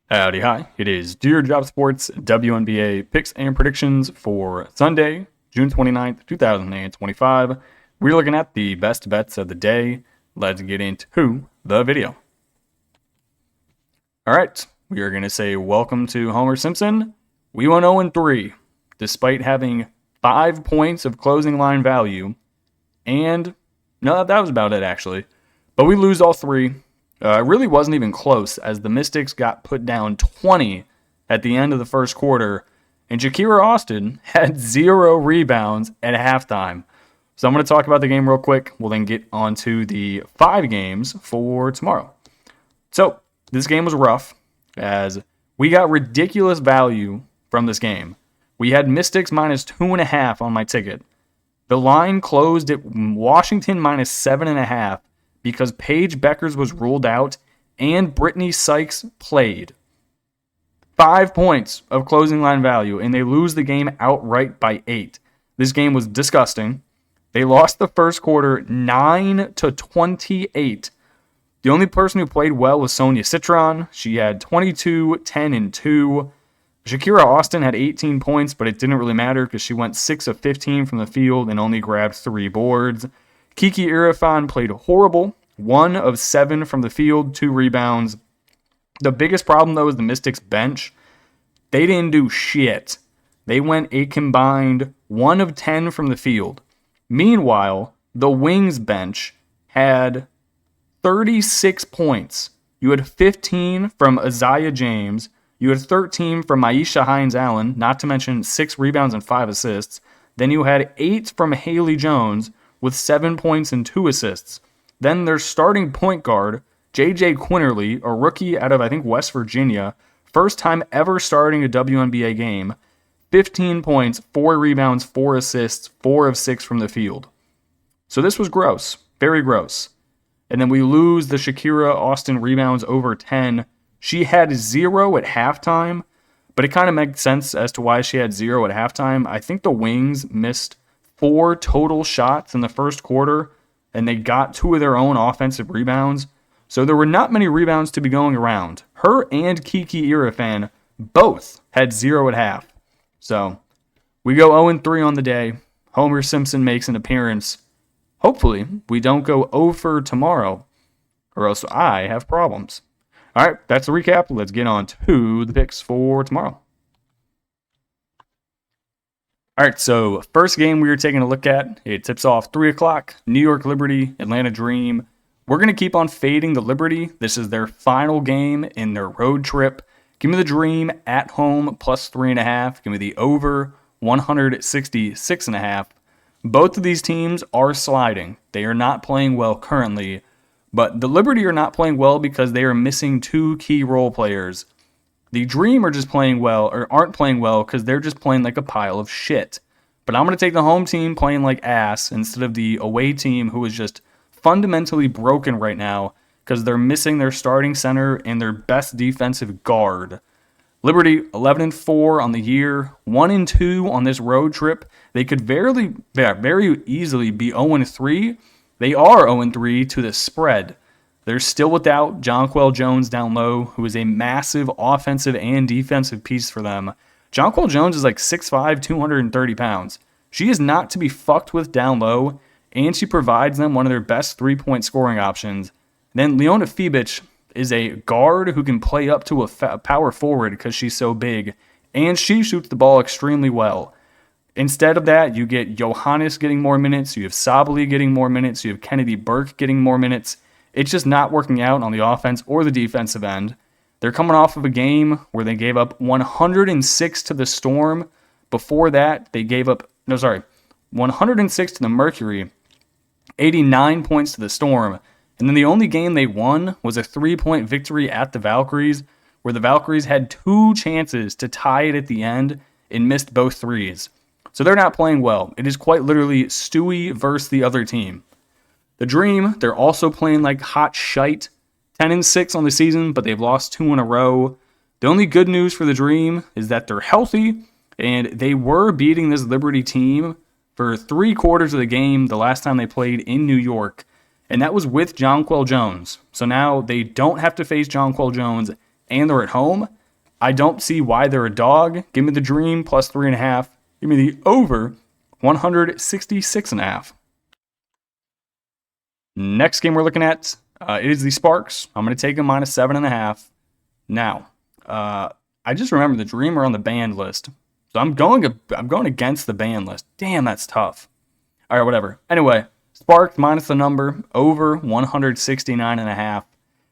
Howdy, hi. It is Do Your Job Sports WNBA Picks and Predictions for Sunday, June 29th, 2025. We're looking at the best bets of the day. Let's get into the video. All right, we are going to say welcome to Homer Simpson. We went 0-3, despite having 5 points of closing line value. And no, that was about it, actually. But we lose all three. It really wasn't even close, as the Mystics got put down 20 at the end of the first quarter, and Shakira Austin had 0 rebounds at halftime. So I'm going to talk about the game real quick. We'll then get on to the 5 games for tomorrow. So this game was rough, as we got ridiculous value from this game. We had Mystics minus 2.5 on my ticket. The line closed at Washington minus 7.5. because Paige Beckers was ruled out and Brittany Sykes played. 5 points of closing line value, and they lose the game outright by 8. This game was disgusting. They lost the first quarter 9-28. The only person who played well was Sonia Citron. She had 22, 10, and 2. Shakira Austin had 18 points, but it didn't really matter because she went 6 of 15 from the field and only grabbed 3 boards. Kiki Irfan played horrible. 1 of 7 from the field, 2 rebounds. The biggest problem, though, is the Mystics bench. They didn't do shit. They went a combined 1 of 10 from the field. Meanwhile, the Wings bench had 36 points. You had 15 from Isaiah James. You had 13 from Aisha Hines-Allen, not to mention 6 rebounds and 5 assists. Then you had 8 from Haley Jones with 7 points and 2 assists. Then their starting point guard, J.J. Quinterly, a rookie out of, I think, West Virginia, first time ever starting a WNBA game, 15 points, 4 rebounds, 4 assists, 4 of 6 from the field. So this was gross, very gross. And then we lose the Shakira Austin rebounds over 10. She had 0 at halftime, but it kind of makes sense as to why she had 0 at halftime. I think the Wings missed 4 total shots in the first quarter, and they got 2 of their own offensive rebounds. So there were not many rebounds to be going around. Her and Kiki Irfan both had 0 at half. So we go 0-3 on the day. Homer Simpson makes an appearance. Hopefully we don't go 0 for tomorrow, or else I have problems. All right, that's the recap. Let's get on to the picks for tomorrow. All right, so first game we were taking a look at, it tips off 3 o'clock, New York Liberty, Atlanta Dream. We're going to keep on fading the Liberty. This is their final game in their road trip. Give me the Dream at home plus 3.5. Give me the over 166.5. Both of these teams are sliding. They are not playing well currently, but the Liberty are not playing well because they are missing 2 key role players. The Dream are just playing well, or aren't playing well, because they're just playing like a pile of shit. But I'm going to take the home team playing like ass instead of the away team who is just fundamentally broken right now because they're missing their starting center and their best defensive guard. Liberty, 11-4 on the year, 1-2 on this road trip. They could very easily be 0-3. They are 0-3 to the spread. They're still without Jonquel Jones down low, who is a massive offensive and defensive piece for them. Jonquel Jones is like 6'5", 230 pounds. She is not to be fucked with down low, and she provides them one of their best three-point scoring options. Then Leona Fibic is a guard who can play up to a power forward because she's so big, and she shoots the ball extremely well. Instead of that, you get Johannes getting more minutes, you have Sabali getting more minutes, you have Kennedy Burke getting more minutes. It's just not working out on the offense or the defensive end. They're coming off of a game where they gave up 106 to the Storm. Before that, they gave up, 106 to the Mercury, 89 points to the Storm. And then the only game they won was a 3-point victory at the Valkyries, where the Valkyries had 2 chances to tie it at the end and missed both threes. So they're not playing well. It is quite literally Stewie versus the other team. The Dream, they're also playing like hot shite. 10-6 on the season, but they've lost 2 in a row. The only good news for the Dream is that they're healthy, and they were beating this Liberty team for 3 quarters of the game the last time they played in New York, and that was with Jonquel Jones. So now they don't have to face Jonquel Jones and they're at home. I don't see why they're a dog. Give me the Dream plus 3.5. Give me the over 166.5. Next game we're looking at is the Sparks. I'm going to take them minus 7.5. Now, I just remember the Dream are on the banned list, so I'm going against the banned list. Damn, that's tough. All right, whatever. Anyway, Sparks minus the number, over 169.5.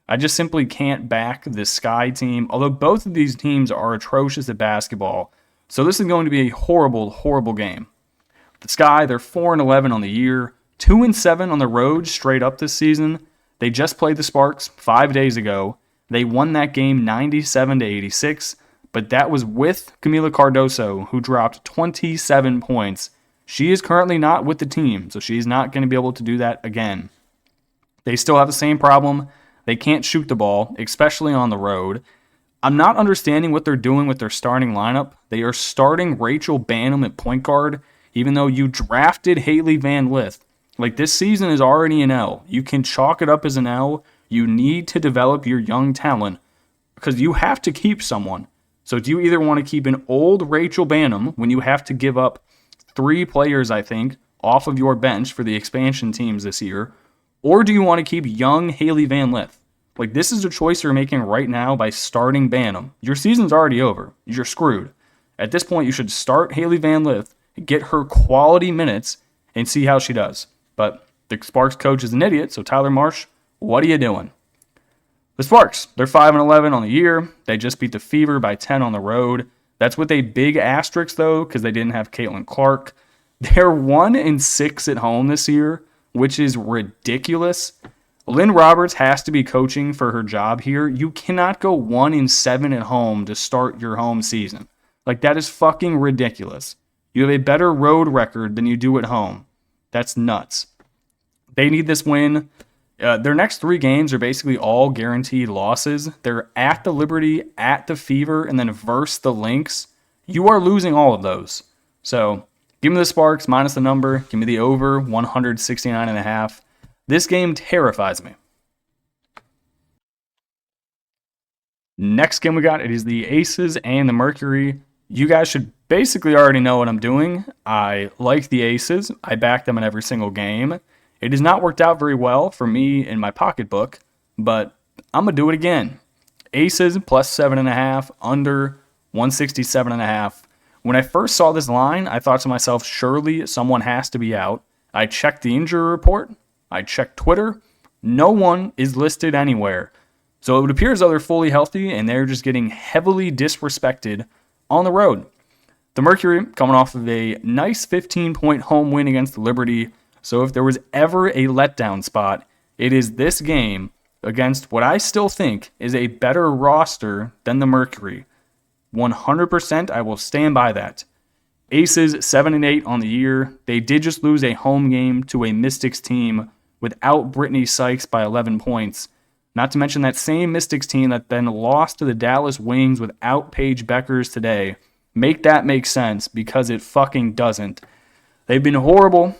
I just simply can't back this Sky team, although both of these teams are atrocious at basketball. So this is going to be a horrible, horrible game. The Sky, they're 4-11 on the year, 2-7 on the road straight up this season. They just played the Sparks 5 days ago. They won that game 97-86, but that was with Camila Cardoso, who dropped 27 points. She is currently not with the team, so she's not going to be able to do that again. They still have the same problem. They can't shoot the ball, especially on the road. I'm not understanding what they're doing with their starting lineup. They are starting Rachel Banham at point guard, even though you drafted Haley Van Lith. Like, this season is already an L. You can chalk it up as an L. You need to develop your young talent because you have to keep someone. So do you either want to keep an old Rachel Banham when you have to give up 3 players, I think, off of your bench for the expansion teams this year, or do you want to keep young Haley Van Lith? Like, this is a choice you're making right now by starting Banham. Your season's already over. You're screwed. At this point, you should start Haley Van Lith, get her quality minutes, and see how she does. But the Sparks coach is an idiot, so Tyler Marsh, what are you doing? The Sparks, they're 5-11 on the year. They just beat the Fever by 10 on the road. That's with a big asterisk, though, because they didn't have Caitlin Clark. They're 1-6 at home this year, which is ridiculous. Lynn Roberts has to be coaching for her job here. You cannot go 1-7 at home to start your home season. Like, that is fucking ridiculous. You have a better road record than you do at home. That's nuts. They need this win. Their next 3 games are basically all guaranteed losses. They're at the Liberty, at the Fever, and then versus the Lynx. You are losing all of those. So, give me the Sparks minus the number. Give me the over 169.5. This game terrifies me. Next game we got, it is the Aces and the Mercury. You guys should basically already know what I'm doing. I like the Aces. I back them in every single game. It has not worked out very well for me in my pocketbook, but I'm going to do it again. Aces plus 7.5, under 167.5. When I first saw this line, I thought to myself, surely someone has to be out. I checked the injury report. I checked Twitter. No one is listed anywhere. So it appears though they're fully healthy and they're just getting heavily disrespected on the road. The Mercury coming off of a nice 15-point home win against the Liberty. So if there was ever a letdown spot, it is this game against what I still think is a better roster than the Mercury. 100% I will stand by that. Aces 7-8 on the year. They did just lose a home game to a Mystics team without Brittany Sykes by 11 points. Not to mention that same Mystics team that then lost to the Dallas Wings without Paige Beckers today. Make that make sense, because it fucking doesn't. They've been horrible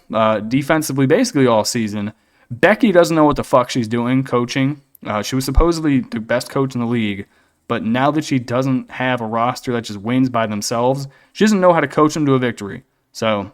defensively basically all season. Becky doesn't know what the fuck she's doing coaching. She was supposedly the best coach in the league, but now that she doesn't have a roster that just wins by themselves, she doesn't know how to coach them to a victory. So,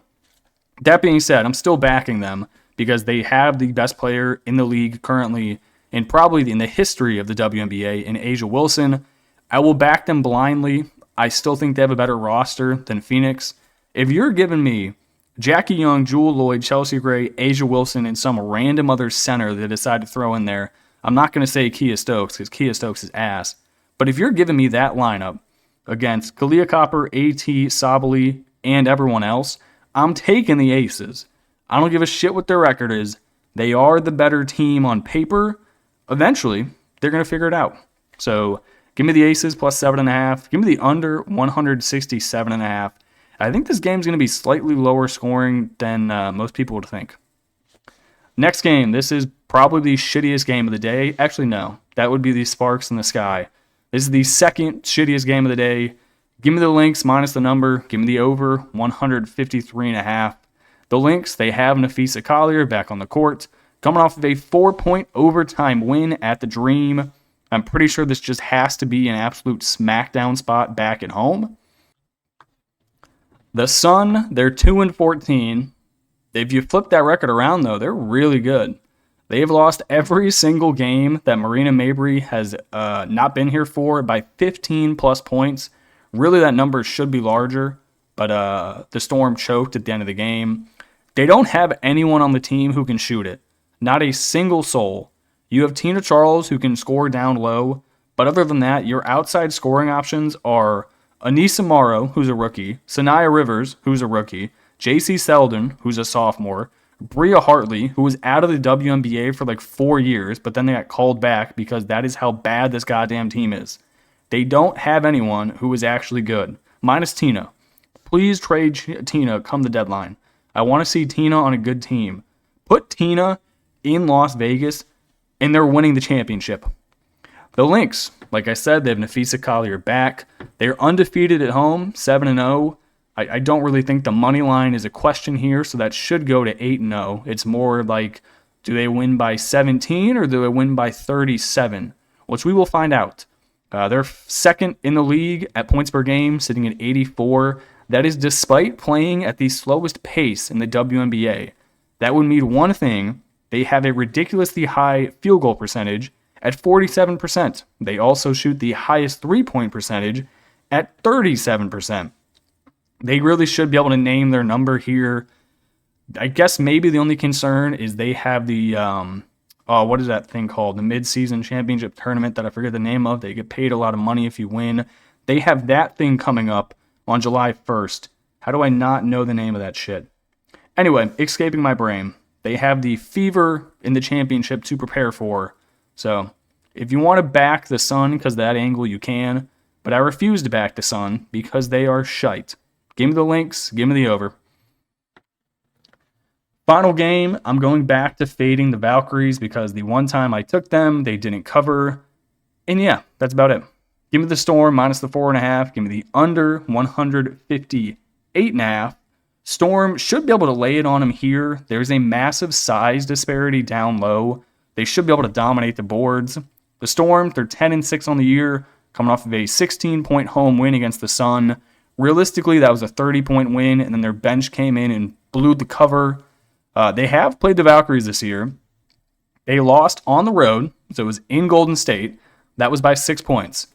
that being said, I'm still backing them because they have the best player in the league currently and probably in the history of the WNBA in A'ja Wilson. I will back them blindly. I still think they have a better roster than Phoenix. If you're giving me Jackie Young, Jewel Lloyd, Chelsea Gray, A'ja Wilson, and some random other center they decide to throw in there, I'm not going to say Kia Stokes because Kia Stokes is ass. But if you're giving me that lineup against Kalia Copper, AT, Sabali, and everyone else, I'm taking the Aces. I don't give a shit what their record is. They are the better team on paper. Eventually, they're going to figure it out. So, give me the Aces plus 7.5. Give me the under 167.5. I think this game's going to be slightly lower scoring than most people would think. Next game, this is probably the shittiest game of the day. Actually, no. That would be the Sparks in the Sky. This is the second shittiest game of the day. Give me the Lynx minus the number. Give me the over 153.5. The Lynx, they have Nafisa Collier back on the court, coming off of a 4-point overtime win at the Dream. I'm pretty sure this just has to be an absolute smackdown spot back at home. The Sun, they're 2-14. If you flip that record around, though, they're really good. They've lost every single game that Marina Mabrey has not been here for by 15 plus points. Really, that number should be larger, but the Storm choked at the end of the game. They don't have anyone on the team who can shoot it. Not a single soul. You have Tina Charles who can score down low, but other than that, your outside scoring options are Anissa Morrow, who's a rookie, Sanaya Rivers, who's a rookie, JC Selden, who's a sophomore, Bria Hartley, who was out of the WNBA for like 4 years, but then they got called back because that is how bad this goddamn team is. They don't have anyone who is actually good, minus Tina. Please trade Tina come the deadline. I want to see Tina on a good team. Put Tina in Las Vegas, and they're winning the championship. The Lynx, like I said, they have Nafisa Collier back. They're undefeated at home, 7-0. I don't really think the money line is a question here, so that should go to 8-0. It's more like, do they win by 17 or do they win by 37? Which we will find out. They're second in the league at points per game, sitting at 84. That is despite playing at the slowest pace in the WNBA. That would mean one thing. They have a ridiculously high field goal percentage at 47%. They also shoot the highest three-point percentage at 37%. They really should be able to name their number here. I guess maybe the only concern is they have the, what is that thing called? The mid-season championship tournament that I forget the name of. They get paid a lot of money if you win. They have that thing coming up on July 1st. How do I not know the name of that shit? Anyway, escaping my brain. They have the Fever in the championship to prepare for. So if you want to back the Sun because of that angle, you can. But I refuse to back the Sun because they are shite. Give me the Lynx. Give me the over. Final game, I'm going back to fading the Valkyries because the one time I took them, they didn't cover. And yeah, that's about it. Give me the Storm minus the 4.5. Give me the under 158.5. Storm should be able to lay it on them here. There's a massive size disparity down low. They should be able to dominate the boards. The Storm, they're 10-6 on the year, coming off of a 16-point home win against the Sun. Realistically, that was a 30-point win, and then their bench came in and blew the cover. They have played the Valkyries this year. They lost on the road, so it was in Golden State. That was by 6 points.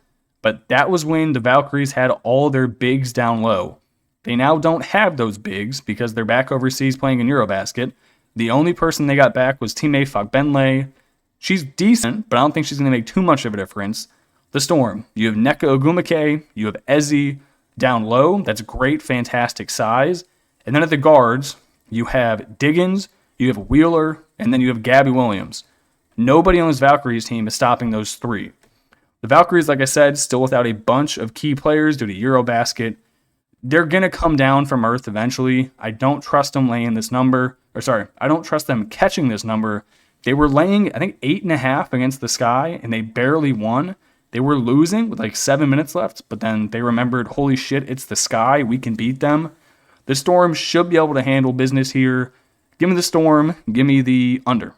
But that was when the Valkyries had all their bigs down low. They now don't have those bigs because they're back overseas playing in Eurobasket. The only person they got back was teammate Fogbenle. She's decent, but I don't think she's going to make too much of a difference. The Storm, you have Nneka Ogwumike, you have Ezzy down low. That's great, fantastic size. And then at the guards, you have Diggins, you have Wheeler, and then you have Gabby Williams. Nobody on this Valkyries team is stopping those three. The Valkyries, like I said, still without a bunch of key players due to Eurobasket. They're going to come down from earth eventually. I don't trust them laying this number. I don't trust them catching this number. They were laying, I think, 8.5 against the Sky, and they barely won. They were losing with like 7 minutes left, but then they remembered, holy shit, it's the Sky. We can beat them. The Storm should be able to handle business here. Give me the Storm. Give me the under.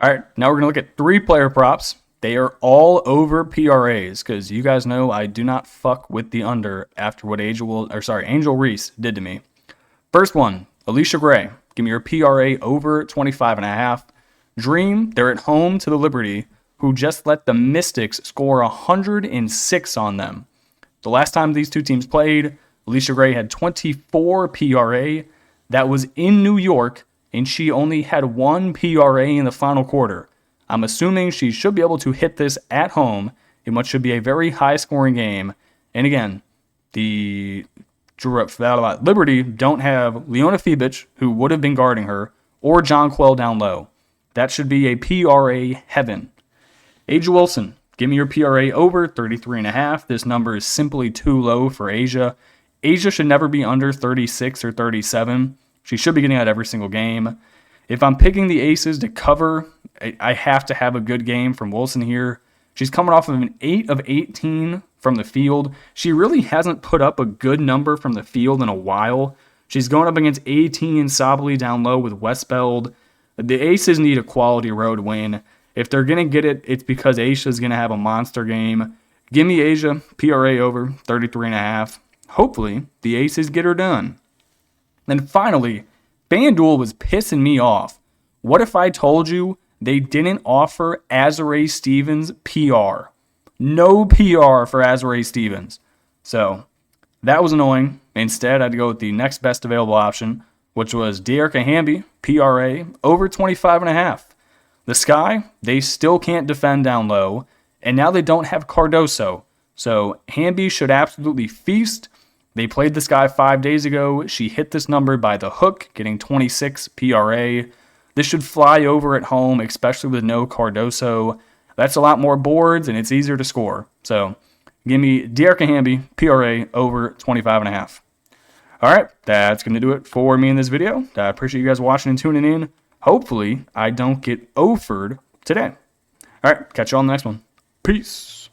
All right, now we're going to look at 3 player props. They are all over PRAs because you guys know I do not fuck with the under after what Angel Reese did to me. First one, Alicia Gray. Give me your PRA over 25.5. Dream, they're at home to the Liberty, who just let the Mystics score 106 on them. The last time these two teams played, Alicia Gray had 24 PRA. That was in New York, and she only had 1 PRA in the final quarter. I'm assuming she should be able to hit this at home in what should be a very high-scoring game. And again, the Liberty don't have Leona Fibic, who would have been guarding her, or John Quell down low. That should be a PRA heaven. Asia Wilson, give me your PRA over 33.5. This number is simply too low for Asia. Asia should never be under 36 or 37. She should be getting out every single game. If I'm picking the Aces to cover, I have to have a good game from Wilson here. She's coming off of an 8 of 18 from the field. She really hasn't put up a good number from the field in a while. She's going up against AT and Sably down low with Westbeld. The Aces need a quality road win. If they're going to get it, it's because Asia's going to have a monster game. Give me Asia, PRA over 33.5. Hopefully, the Aces get her done. Then finally, FanDuel was pissing me off. What if I told you they didn't offer Azurá Stevens PR? No PR for Azurá Stevens. So that was annoying. Instead, I had to go with the next best available option, which was Dearica Hamby, PRA, over 25.5. The Sky, they still can't defend down low, and now they don't have Cardoso. So Hamby should absolutely feast. They played the Sky 5 days ago. She hit this number by the hook, getting 26 PRA. This should fly over at home, especially with no Cardoso. That's a lot more boards, and it's easier to score. So give me Dearica Hamby, PRA, over 25.5. All right, that's going to do it for me in this video. I appreciate you guys watching and tuning in. Hopefully, I don't get offered today. All right, catch you on the next one. Peace.